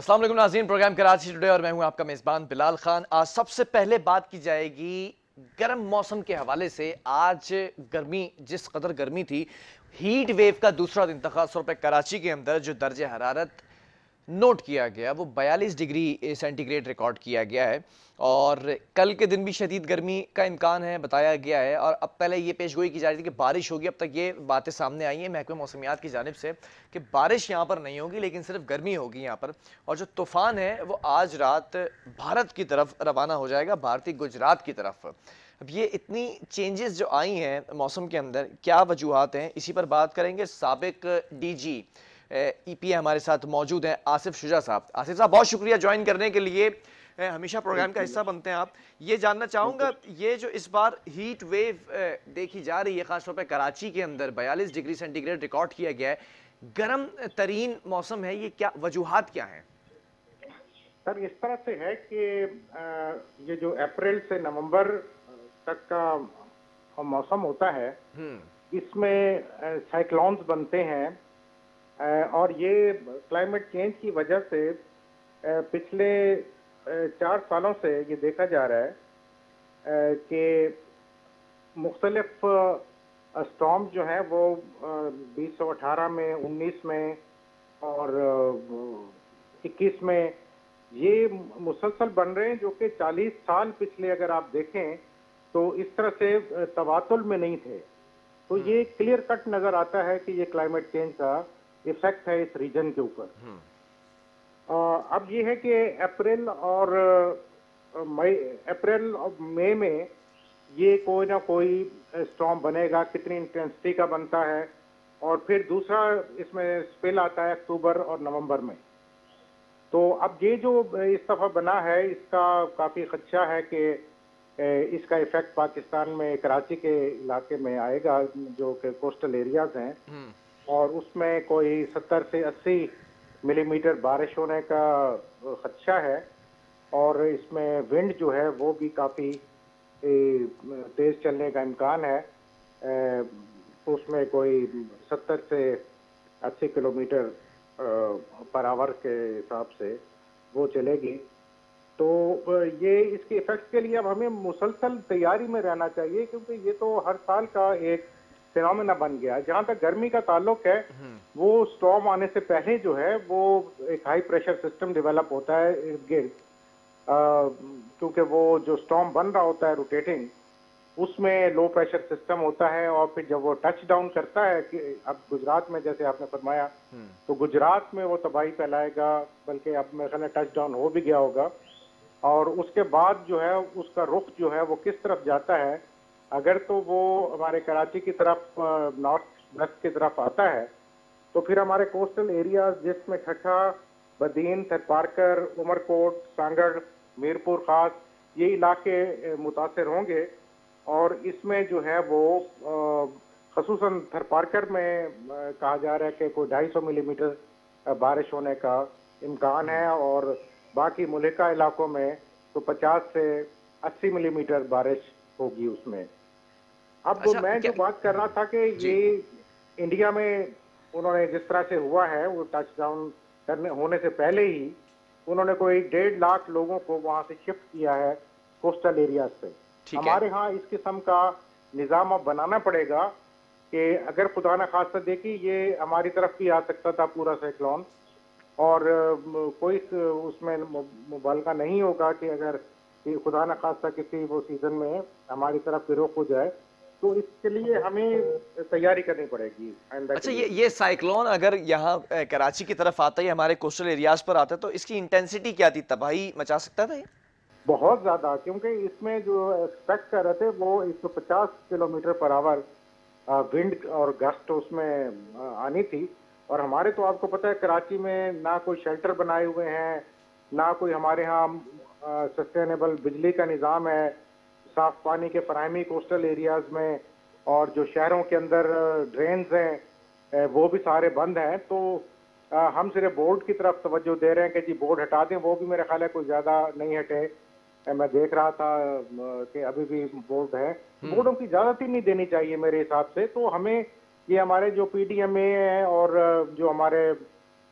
अस्सलाम वालेकुम नाज़रीन, प्रोग्राम कराची टुडे और मैं हूं आपका मेज़बान बिलाल खान। आज सबसे पहले बात की जाएगी गर्म मौसम के हवाले से। आज गर्मी, जिस कदर गर्मी थी, हीट वेव का दूसरा दिन था। खासतौर पर कराची के अंदर जो दर्जे हरारत नोट किया गया वो 42 डिग्री सेंटीग्रेड रिकॉर्ड किया गया है। और कल के दिन भी शदीद गर्मी का इम्कान है, बताया गया है। और अब पहले ये पेशगोई की जा रही थी कि बारिश होगी, अब तक ये बातें सामने आई हैं महकमे मौसमियात की जानिब से कि बारिश यहाँ पर नहीं होगी, लेकिन सिर्फ गर्मी होगी यहाँ पर। और जो तूफ़ान है वो आज रात भारत की तरफ रवाना हो जाएगा, भारतीय गुजरात की तरफ। अब ये इतनी चेंजेस जो आई हैं मौसम के अंदर, क्या वजूहात हैं, इसी पर बात करेंगे। साबिक DG EPA हमारे साथ मौजूद हैं आसिफ शुजा साहब। आसिफ साहब, बहुत शुक्रिया ज्वाइन करने के लिए, हमेशा प्रोग्राम का हिस्सा बनते हैं आप। ये जानना चाहूँगा, ये जो इस बार हीट वेव देखी जा रही है खासतौर पर कराची के अंदर 42 डिग्री सेंटीग्रेड रिकॉर्ड किया गया है, गर्म तरीन मौसम है, ये क्या वजूहात क्या हैं? सर, इस तरह से है कि ये जो अप्रैल से नवंबर तक का मौसम होता है, इसमें साइक्लोन्स बनते हैं। और ये क्लाइमेट चेंज की वजह से पिछले 4 सालों से ये देखा जा रहा है कि मुख्तलिफ स्टॉर्म जो हैं वो 2018 में, 19 में और 21 में ये मुसलसल बन रहे हैं, जो कि 40 साल पिछले अगर आप देखें तो इस तरह से तवातुल में नहीं थे। तो ये क्लियर कट नजर आता है कि ये क्लाइमेट चेंज का इफेक्ट है इस रीजन के ऊपर। अब ये है कि अप्रैल और मई में ये कोई ना कोई स्टॉर्म बनेगा, कितनी इंटेंसिटी का बनता है। और फिर दूसरा इसमें स्पेल आता है अक्टूबर और नवंबर में। तो अब ये जो इस दफा बना है, इसका काफी खदशा है कि इसका इफेक्ट पाकिस्तान में कराची के इलाके में आएगा, जो कि कोस्टल एरियाज हैं, और उसमें कोई 70 से 80 मिलीमीटर बारिश होने का खदशा है। और इसमें विंड जो है वो भी काफ़ी तेज़ चलने का इम्कान है। उसमें कोई 70 से 80 किलोमीटर पर आवर के हिसाब से वो चलेगी। तो ये इसके इफेक्ट के लिए अब हमें मुसलसल तैयारी में रहना चाहिए, क्योंकि ये तो हर साल का एक फिनोमेना बन गया है। जहां तक गर्मी का ताल्लुक है, वो स्टॉर्म आने से पहले जो है वो एक हाई प्रेशर सिस्टम डेवलप होता है इर्द गिर्द, क्योंकि वो जो स्टॉर्म बन रहा होता है रोटेटिंग, उसमें लो प्रेशर सिस्टम होता है। और फिर जब वो टच डाउन करता है, कि अब गुजरात में जैसे आपने फरमाया, तो गुजरात में वो तबाही फैलाएगा, बल्कि अब मेरे ख्याल में टच डाउन हो भी गया होगा। और उसके बाद जो है उसका रुख जो है वो किस तरफ जाता है, अगर तो वो हमारे कराची की तरफ नॉर्थ वेस्ट की तरफ आता है, तो फिर हमारे कोस्टल एरियाज जिसमें ठट्ठा, बदीन, थरपारकर, उमरकोट, सांगड़, मीरपुर खास, ये इलाके मुतासर होंगे। और इसमें जो है वो खसूसन थरपारकर में कहा जा रहा है कि कोई 250 मिलीमीटर बारिश होने का इम्कान है, और बाकी मुल्का इलाकों में तो 50 से 80 मिलीमीटर बारिश होगी उसमें। अब अच्छा, मैं जो बात कर रहा था कि ये इंडिया में उन्होंने जिस तरह से हुआ है, वो टच डाउन करने होने से पहले ही उन्होंने कोई 1.5 लाख लोगों को वहां से शिफ्ट किया है कोस्टल एरिया से। हमारे यहाँ इस किस्म का निज़ाम अब बनाना पड़ेगा कि अगर खुदा न खास्ता देखिए ये हमारी तरफ भी आ सकता था पूरा साइक्लोन, और कोई उसमें मुबालगा नहीं होगा कि अगर खुदा न खास्ता किसी वो सीजन में हमारी तरफ भी रुख हो जाए, तो इसके लिए हमें तैयारी करनी पड़ेगी। अच्छा, ये साइक्लोन अगर यहाँ कराची की तरफ आता है, हमारे कोस्टल एरियाज पर आता है, तो इसकी इंटेंसिटी क्या थी, तबाही मचा सकता था ये? बहुत ज्यादा, क्योंकि इसमें जो एक्सपेक्ट कर रहे थे वो 150 किलोमीटर पर आवर विंड और गस्ट उसमें आनी थी। और हमारे तो आपको पता है कराची में ना कोई शेल्टर बनाए हुए हैं, ना कोई हमारे यहाँ सस्टेनेबल बिजली का निज़ाम है, साफ पानी के फराहमी कोस्टल एरियाज में, और जो शहरों के अंदर ड्रेन्स हैं वो भी सारे बंद हैं। तो हम सिर्फ बोर्ड की तरफ तवज्जो दे रहे हैं कि जी बोर्ड हटा दें, वो भी मेरा ख्याल है कोई ज़्यादा नहीं हटे। मैं देख रहा था कि अभी भी बोर्ड है। बोर्डों की इजाज़त ही नहीं देनी चाहिए मेरे हिसाब से। तो हमें ये हमारे जो PDMA है और जो हमारे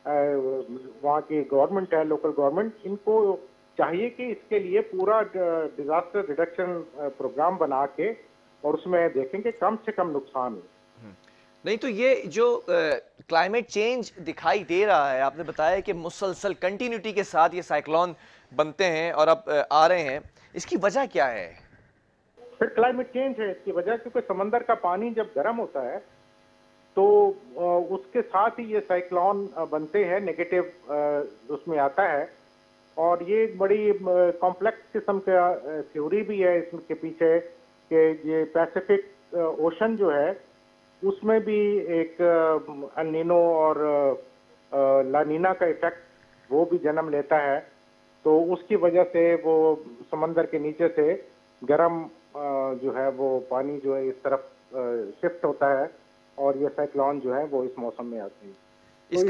वहाँ की गवर्नमेंट है, लोकल गवर्नमेंट, इनको चाहिए कि इसके लिए पूरा डिजास्टर रिडक्शन प्रोग्राम बना के और उसमें देखें कि कम से कम नुकसान हो। नहीं तो ये जो क्लाइमेट चेंज दिखाई दे रहा है, आपने बताया कि मुसलसल कंटिन्यूटी के साथ ये साइक्लोन बनते हैं और अब आ रहे हैं, इसकी वजह क्या है? फिर क्लाइमेट चेंज है इसकी वजह, क्योंकि समंदर का पानी जब गर्म होता है तो उसके साथ ही ये साइक्लोन बनते हैं, नेगेटिव उसमें आता है। और ये एक बड़ी कॉम्प्लेक्स किस्म का थ्योरी भी है इसके पीछे कि ये पैसिफिक ओशन जो है उसमें भी एक अल-नीनो और ला-नीना का इफेक्ट वो भी जन्म लेता है। तो उसकी वजह से वो समंदर के नीचे से गर्म जो है वो पानी जो है इस तरफ शिफ्ट होता है और ये साइक्लोन जो है वो इस मौसम में आते हैं।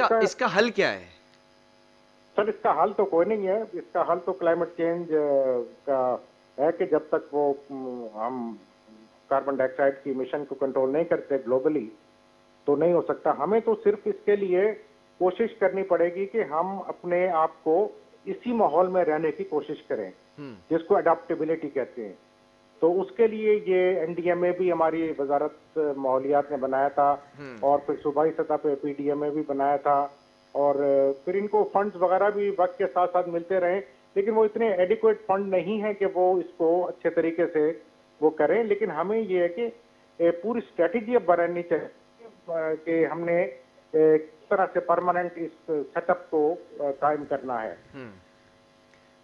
तो इसका हल क्या है? सर इसका हल तो कोई नहीं है, इसका हल तो क्लाइमेट चेंज का है कि जब तक वो हम कार्बन डाइऑक्साइड की इमिशन को कंट्रोल नहीं करते ग्लोबली तो नहीं हो सकता। हमें तो सिर्फ इसके लिए कोशिश करनी पड़ेगी कि हम अपने आप को इसी माहौल में रहने की कोशिश करें, जिसको अडॉप्टेबिलिटी कहते हैं। तो उसके लिए ये एनडीएमए भी हमारी वजारत माहौलियात ने बनाया था और फिर सूबाई सतह पे पीडीएमए भी बनाया था और फिर इनको फंड्स वगैरह भी वक्त के साथ साथ मिलते रहे, लेकिन वो इतने एडिक्वेट फंड नहीं है कि वो इसको अच्छे तरीके से वो करें। लेकिन हमें ये है कि पूरी स्ट्रेटेजी अब बनानी चाहिए कि हमने किस तरह से परमानेंट इस सेटअप को कायम करना है।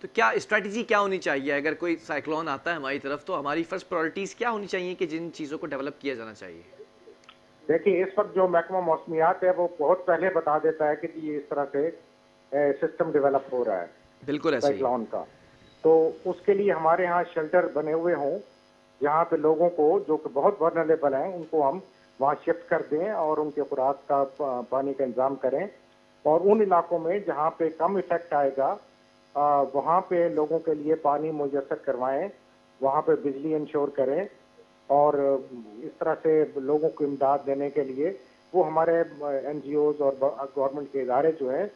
तो क्या स्ट्रेटेजी क्या होनी चाहिए? अगर कोई साइक्लोन आता है हमारी तरफ तो हमारी फर्स्ट प्रायोरिटीज क्या होनी चाहिए कि जिन चीज़ों को डेवलप किया जाना चाहिए? देखिए इस वक्त जो महकमा मौसमियात है वो बहुत पहले बता देता है कि ये इस तरह से सिस्टम डेवलप हो रहा है बिल्कुल साइक्लोन का। तो उसके लिए हमारे यहाँ शेल्टर बने हुए हों जहाँ पे लोगों को जो कि बहुत वल्नरेबल हैं उनको हम वहाँ शिफ्ट कर दें और उनके खुराक का पानी का इंतजाम करें। और उन इलाकों में जहाँ पे कम इफेक्ट आएगा वहाँ पे लोगों के लिए पानी मुयस्सर करवाएं, वहाँ पे बिजली इंश्योर करें और इस तरह से लोगों को इमदाद देने के लिए वो हमारे एनजीओज और गवर्नमेंट के इदारे जो हैं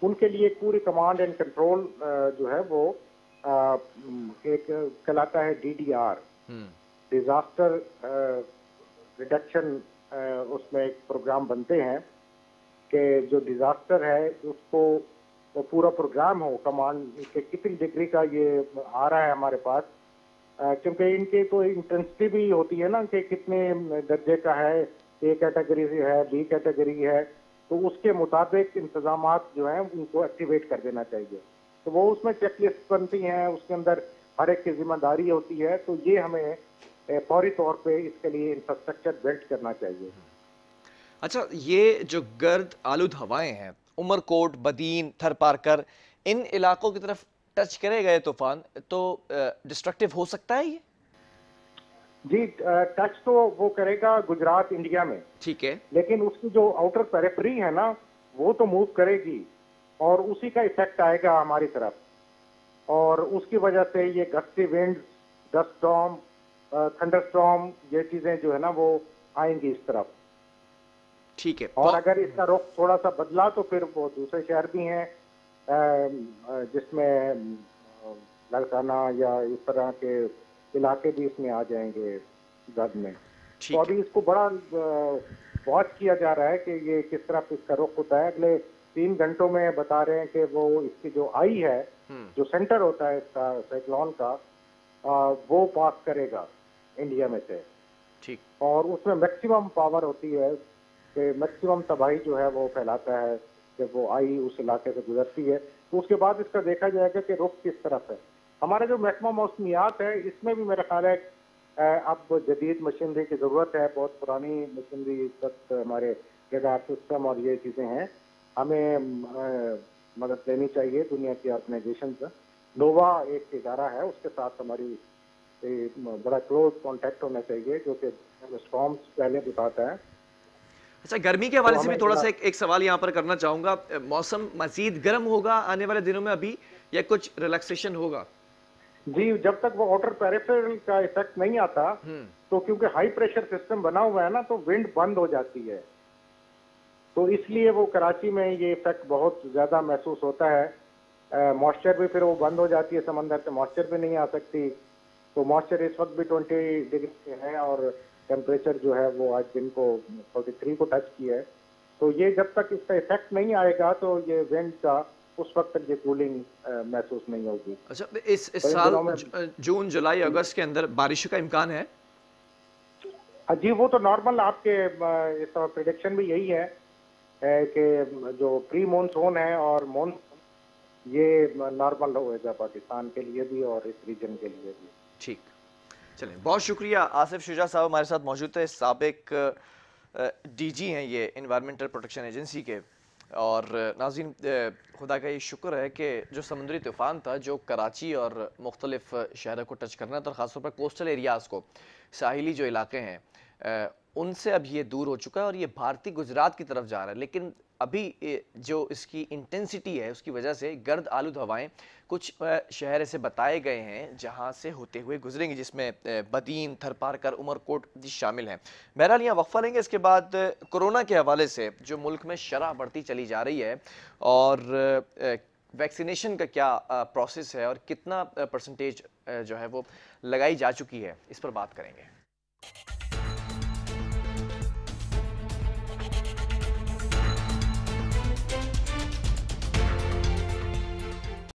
उनके लिए पूरी कमांड एंड कंट्रोल जो है वो एक कहलाता है डीडीआर, डिजास्टर रिडक्शन। उसमें एक प्रोग्राम बनते हैं कि जो डिजास्टर है उसको वो पूरा प्रोग्राम हो कमांड के कितनी डिग्री का ये आ रहा है हमारे पास, क्योंकि इनके तो इंटेंसिटी भी होती है ना कि कितने दर्जे का है, ए कैटेगरी है, बी कैटेगरी है, तो उसके मुताबिक इंतजामात जो हैं उनको एक्टिवेट कर देना चाहिए। तो वो उसमें चेकलिस्ट बनती हैं, उसके अंदर हर एक की जिम्मेदारी होती है। तो ये हमें फौरी तौर पे इसके लिए इंफ्रास्ट्रक्चर बिल्ड करना चाहिए। अच्छा, ये जो गर्द आलूद हवाएं हैं, उमरकोट, बदीन, थरपारकर, इन इलाकों की तरफ टच करेगा ये तूफान तो डिस्ट्रक्टिव हो सकता है ये? जी टच तो वो करेगा गुजरात इंडिया में, ठीक है, लेकिन उसकी जो आउटर पेरिफेरी है ना वो तो मूव करेगी और उसी का इफेक्ट आएगा हमारी तरफ और उसकी वजह से ये gusty winds, dust storm, thunderstorm, ये चीजें जो है ना वो आएंगी इस तरफ। ठीक है। और अगर इसका रुख थोड़ा सा बदला तो फिर वो दूसरे शहर भी हैं जिसमें लड़काना या इस तरह के इलाके भी इसमें आ जाएंगे गर्द में। तो अभी इसको बड़ा वॉच किया जा रहा है कि ये किस तरह इसका रुख होता है। अगले 3 घंटों में बता रहे हैं कि वो इसकी जो आई है, जो सेंटर होता है इसका साइक्लोन का, वो पास करेगा इंडिया में से। ठीक। और उसमें मैक्सिमम पावर होती है कि मैक्सिमम तबाही जो है वो फैलाता है जब वो आई उस इलाके से गुजरती है। तो उसके बाद इसका देखा जाएगा कि रुख किस तरफ है। हमारा जो महकमा मौसमियात है इसमें भी मेरा ख्याल है अब जदीद मशीनरी की ज़रूरत है। बहुत पुरानी मशीनरी इस वक्त हमारे रडार सिस्टम और ये चीज़ें हैं, हमें मदद लेनी चाहिए दुनिया की ऑर्गेनाइजेशन से। नोवा एक इदारा है, उसके साथ हमारी बड़ा क्लोज कांटेक्ट होना चाहिए जो कि स्टॉर्म्स पहले बताता है। अच्छा, गर्मी के हवाले से भी थोड़ा सा एक सवाल यहाँ पर करना चाहूँगा। मौसम मजीद गर्म होगा आने वाले दिनों में अभी या कुछ रिलैक्सेशन होगा? जी, जब तक वो आउटर पेरिफेरल का इफेक्ट नहीं आता तो क्योंकि हाई प्रेशर सिस्टम बना हुआ है ना तो विंड बंद हो जाती है। तो इसलिए वो कराची में ये इफेक्ट बहुत ज़्यादा महसूस होता है। मॉइस्चर भी फिर वो बंद हो जाती है, समंदर से मॉइस्चर भी नहीं आ सकती। तो मॉइस्चर इस वक्त भी 20 डिग्री पे है और टेम्परेचर जो है वो आज दिन को 43 को टच किया है। तो ये जब तक इसका इफेक्ट नहीं आएगा तो ये विंड का उस वक्त तक ये कूलिंग महसूस नहीं होगी। अच्छा, इस तो इन साल दिनों में जून जुलाई अगस्त के अंदर बारिश का इम्कान है? जी वो तो नॉर्मल आपके इस प्रिडिक्शन भी यही है कि जो प्री मानसून है और मानसून ये नॉर्मल होएगा पाकिस्तान के लिए भी और इस रीजन के लिए भी। ठीक, चलें, बहुत शुक्रिया। आसिफ शुजा साहब हमारे साथ मौजूद थे, साबिक डीजी हैं ये इन्वायरमेंटल प्रोटेक्शन एजेंसी के। और नाज़रीन, खुदा का ये शुक्र है कि जो समुद्री तूफ़ान था जो कराची और मुख्तलिफ शहरों को टच करना था, ख़ासतौर पर कोस्टल एरियाज़ को, साहिली जो इलाके हैं उनसे अब ये दूर हो चुका है और ये भारतीय गुजरात की तरफ जा रहा है। लेकिन अभी जो इसकी इंटेंसिटी है उसकी वजह से गर्द आलूद हवाएं कुछ शहर ऐसे बताए गए हैं जहां से होते हुए गुजरेंगे, जिसमें बदीन, थरपारकर, उमरकोट शामिल हैं। बहरहाल यहाँ वक्फा लेंगे, इसके बाद कोरोना के हवाले से जो मुल्क में शरह बढ़ती चली जा रही है और वैक्सीनेशन का क्या प्रोसेस है और कितना परसेंटेज जो है वो लगाई जा चुकी है, इस पर बात करेंगे।